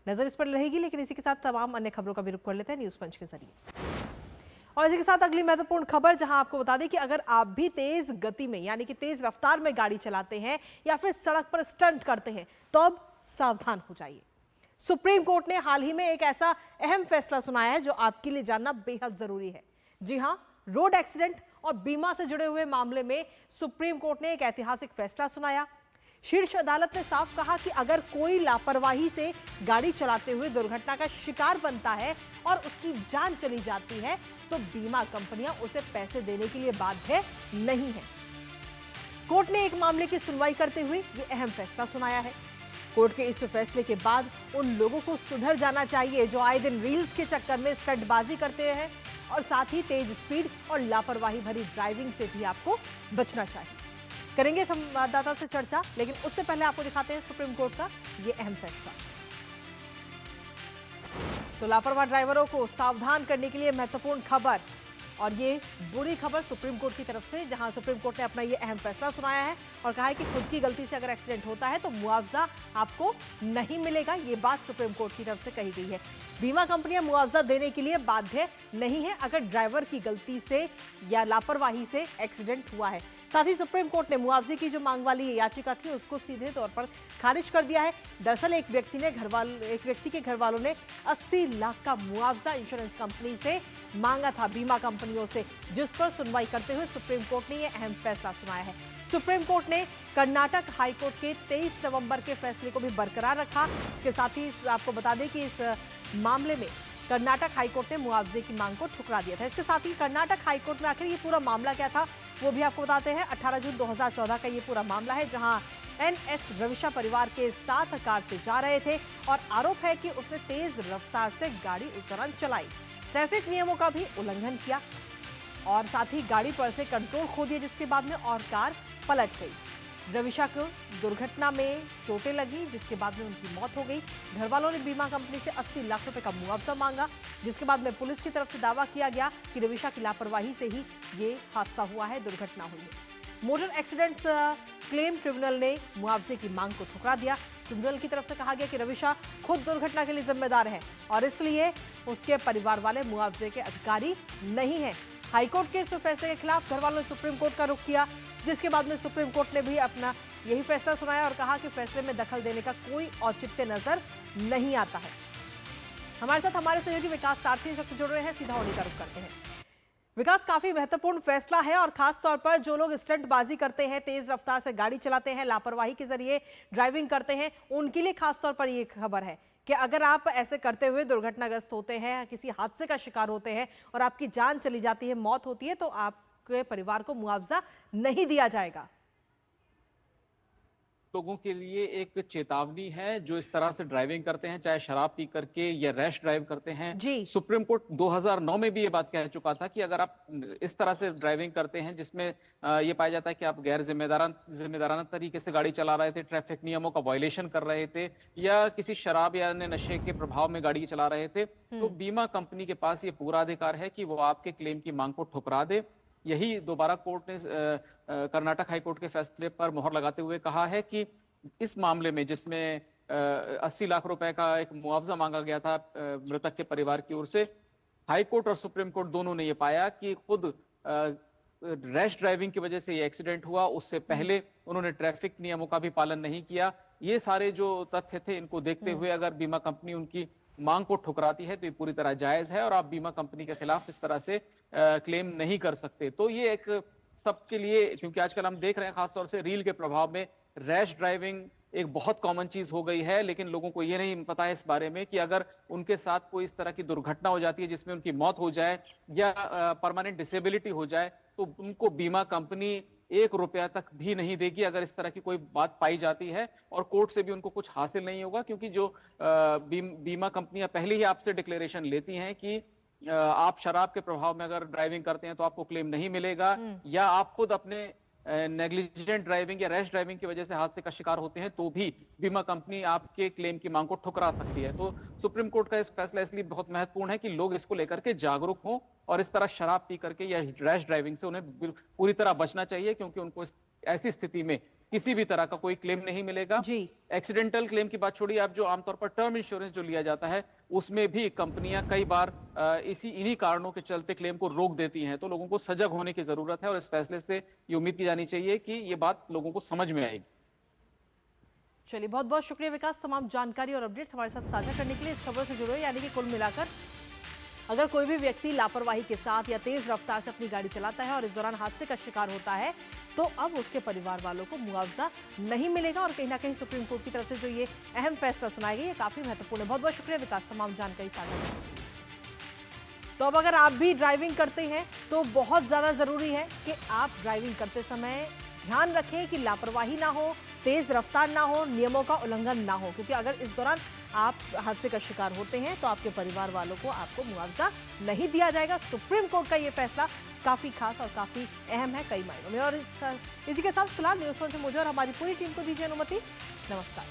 नजर इस पर रहेगी, लेकिन इसी के साथ तमाम अन्य खबरों का भी रुख कर लेते हैं न्यूज पंच के जरिए। और इसी के साथ अगली महत्वपूर्ण खबर, जहां आपको बता दें कि अगर आप भी तेज गति में यानी कि तेज रफ्तार में गाड़ी चलाते हैं या फिर सड़क पर स्टंट करते हैं तो अब सावधान हो जाइए। सुप्रीम कोर्ट ने हाल ही में एक ऐसा अहम फैसला सुनाया है जो आपके लिए जानना बेहद जरूरी है। जी हां, रोड एक्सीडेंट और बीमा से जुड़े हुए मामले में सुप्रीम कोर्ट ने एक ऐतिहासिक फैसला सुनाया। शीर्ष अदालत ने साफ कहा कि अगर कोई लापरवाही से गाड़ी चलाते हुए दुर्घटना का शिकार बनता है और उसकी जान चली जाती है तो बीमा कंपनियां उसे पैसे देने के लिए बाध्य नहीं है। कोर्ट ने एक मामले की सुनवाई करते हुए यह अहम फैसला सुनाया है। कोर्ट के इस फैसले के बाद उन लोगों को सुधर जाना चाहिए जो आए दिन रील्स के चक्कर में स्टंटबाजी करते हैं, और साथ ही तेज स्पीड और लापरवाही भरी ड्राइविंग से भी आपको बचना चाहिए। करेंगे संवाददाता से चर्चा, लेकिन उससे पहले आपको दिखाते हैं सुप्रीम कोर्ट का ये अहम फैसला। तो लापरवाह ड्राइवरों को सावधान करने के लिए महत्वपूर्ण खबर, और ये बुरी खबर सुप्रीम कोर्ट की तरफ से, जहां सुप्रीम कोर्ट ने अपना ये अहम फैसला सुनाया है और कहा है कि खुद की गलती से अगर एक्सीडेंट होता है तो मुआवजा आपको नहीं मिलेगा। ये बात सुप्रीम कोर्ट की तरफ से कही गई है। बीमा कंपनियां मुआवजा देने के लिए बाध्य नहीं है अगर ड्राइवर की गलती से या लापरवाही से एक्सीडेंट हुआ है। साथ ही सुप्रीम कोर्ट ने मुआवजे की जो मांग वाली याचिका थी उसको सीधे तौर पर खारिज कर दिया है। दरअसल एक व्यक्ति के घर वालों ने 80 लाख का मुआवजा इंश्योरेंस कंपनी से मांगा था, बीमा कंपनियों से, जिस पर सुनवाई करते हुए सुप्रीम कोर्ट ने यह अहम फैसला सुनाया है। सुप्रीम कोर्ट ने कर्नाटक हाईकोर्ट के 23 नवंबर के फैसले को भी बरकरार रखा। इसके साथ ही आपको बता दें कि इस मामले में कर्नाटक हाईकोर्ट ने मुआवजे की मांग को ठुकरा दिया था। इसके साथ ही कर्नाटक हाईकोर्ट में आखिर ये पूरा मामला क्या था वो भी आपको बताते हैं। 18 जून 2014 का ये पूरा मामला है, जहां एनएस रविशा परिवार के साथ कार से जा रहे थे और आरोप है कि उसने तेज रफ्तार से गाड़ी उस दौरान चलाई, ट्रैफिक नियमों का भी उल्लंघन किया और साथ ही गाड़ी पर से कंट्रोल खो दिया, जिसके बाद में और कार पलट गई। रविशा को दुर्घटना में चोटें लगी, जिसके बाद में उनकी मौत हो गई। घर वालों ने बीमा कंपनी से 80 लाख रुपए का मुआवजा मांगा, जिसके बाद में पुलिस की तरफ से दावा किया गया कि रविशा की लापरवाही से ही ये हादसा हुआ है, दुर्घटना हुई है। मोटर एक्सीडेंट्स क्लेम ट्रिब्यूनल ने मुआवजे की मांग को ठुकरा दिया। ट्रिब्यूनल की तरफ से कहा गया कि रविशा खुद दुर्घटना के लिए जिम्मेदार है और इसलिए उसके परिवार वाले मुआवजे के अधिकारी नहीं है। हाईकोर्ट के इस फैसले के खिलाफ घर वालों ने सुप्रीम कोर्ट का रुख किया, जिसके बाद में सुप्रीम कोर्ट ने भी अपना यही फैसला सुनाया और कहा कि फैसले में दखल देने का कोई औचित्य नजर नहीं आता है। हमारे साथ हमारे सहयोगी विकास सारथी जुड़ रहे हैं, सीधा उन्हीं का रुख करते हैं। विकास, काफी महत्वपूर्ण फैसला है और खास तौर पर जो लोग स्टंटबाजी करते हैं, तेज रफ्तार से गाड़ी चलाते हैं, लापरवाही के जरिए ड्राइविंग करते हैं, उनके लिए खास तौर पर यह खबर है कि अगर आप ऐसे करते हुए दुर्घटनाग्रस्त होते हैं, किसी हादसे का शिकार होते हैं और आपकी जान चली जाती है, मौत होती है, तो आपके परिवार को मुआवजा नहीं दिया जाएगा। लोगों के लिए एक चेतावनी है जो इस तरह से ड्राइविंग करते हैं, चाहे शराब पी करके या रैश ड्राइव करते हैं। जी। सुप्रीम कोर्ट 2009 में भी ये बात कह चुका था कि अगर आप इस तरह से ड्राइविंग करते हैं जिसमें ये पाया जाता है कि आप गैर जिम्मेदाराना तरीके से गाड़ी चला रहे थे, ट्रैफिक नियमों का वायलेशन कर रहे थे या किसी शराब या अन्य नशे के प्रभाव में गाड़ी चला रहे थे, तो बीमा कंपनी के पास ये पूरा अधिकार है कि वो आपके क्लेम की मांग को ठुकरा दे। यही दोबारा कोर्ट ने कर्नाटक हाईकोर्ट के फैसले पर मोहर लगाते हुए कहा है कि इस मामले में जिसमें 80 लाख रुपए का एक मुआवजा मांगा गया था मृतक के परिवार की ओर से, हाईकोर्ट और सुप्रीम कोर्ट दोनों ने यह पाया कि खुद रैश ड्राइविंग की वजह से ये एक्सीडेंट हुआ, उससे पहले उन्होंने ट्रैफिक नियमों का भी पालन नहीं किया। ये सारे जो तथ्य थे, इनको देखते हुए अगर बीमा कंपनी उनकी मांग को ठुकराती है तो ये पूरी तरह जायज है और आप बीमा कंपनी के खिलाफ इस तरह से क्लेम नहीं कर सकते। तो ये एक सबके लिए, क्योंकि आजकल हम देख रहे हैं खासतौर से रील के प्रभाव में रैश ड्राइविंग एक बहुत कॉमन चीज हो गई है, लेकिन लोगों को ये नहीं पता है इस बारे में कि अगर उनके साथ कोई इस तरह की दुर्घटना हो जाती है जिसमें उनकी मौत हो जाए या परमानेंट डिसेबिलिटी हो जाए तो उनको बीमा कंपनी 1 रुपया तक भी नहीं देगी अगर इस तरह की कोई बात पाई जाती है, और कोर्ट से भी उनको कुछ हासिल नहीं होगा, क्योंकि जो बीमा कंपनियां पहले ही आपसे डिक्लेरेशन लेती हैं कि आप शराब के प्रभाव में अगर ड्राइविंग करते हैं तो आपको क्लेम नहीं मिलेगा, या आप खुद अपने नेग्लिजेंट ड्राइविंग या रैश ड्राइविंग की वजह से हादसे का शिकार होते हैं तो भी बीमा कंपनी आपके क्लेम की मांग को ठुकरा सकती है। तो सुप्रीम कोर्ट का इस फैसला इसलिए बहुत महत्वपूर्ण है कि लोग इसको लेकर के जागरूक हों और इस तरह शराब पी करके या रैश ड्राइविंग से उन्हें पूरी तरह बचना चाहिए, क्योंकि उनको ऐसी स्थिति में किसी भी तरह का कोई क्लेम नहीं मिलेगा। जी। एक्सीडेंटल क्लेम की बात छोड़िए, आप जो आमतौर पर टर्म इंश्योरेंस जो लिया जाता है, उसमें भी कंपनियां कई बार इन्हीं कारणों के चलते क्लेम को रोक देती हैं। तो लोगों को सजग होने की जरूरत है और इस फैसले से ये उम्मीद की जानी चाहिए कि ये बात लोगों को समझ में आएगी। चलिए, बहुत बहुत शुक्रिया विकास, तमाम जानकारी और अपडेट्स हमारे साथ साझा करने के लिए। इस खबर से जुड़े, यानी कि कुल मिलाकर अगर कोई भी व्यक्ति लापरवाही के साथ या तेज रफ्तार से अपनी गाड़ी चलाता है और इस दौरान हादसे का शिकार होता है, तो अब उसके परिवार वालों को मुआवजा नहीं मिलेगा। और कहीं ना कहीं सुप्रीम कोर्ट की तरफ से जो ये अहम फैसला सुनाया गया, ये काफी महत्वपूर्ण है। बहुत बहुत शुक्रिया विकास, तमाम जानकारी साझा करने के लिए। तो अब अगर आप भी ड्राइविंग करते हैं तो बहुत ज़्यादा ज़रूरी है कि आप ड्राइविंग करते समय ध्यान रखें कि लापरवाही ना हो, तेज़ रफ्तार ना हो, नियमों का उल्लंघन ना हो, क्योंकि अगर इस दौरान आप हादसे का शिकार होते हैं तो आपके परिवार वालों को आपको मुआवजा नहीं दिया जाएगा। सुप्रीम कोर्ट का ये फैसला काफ़ी खास और काफ़ी अहम है कई मायनों में। और इसी के साथ फिलहाल न्यूज़ 1 से मुझे और हमारी पूरी टीम को दीजिए अनुमति। नमस्कार।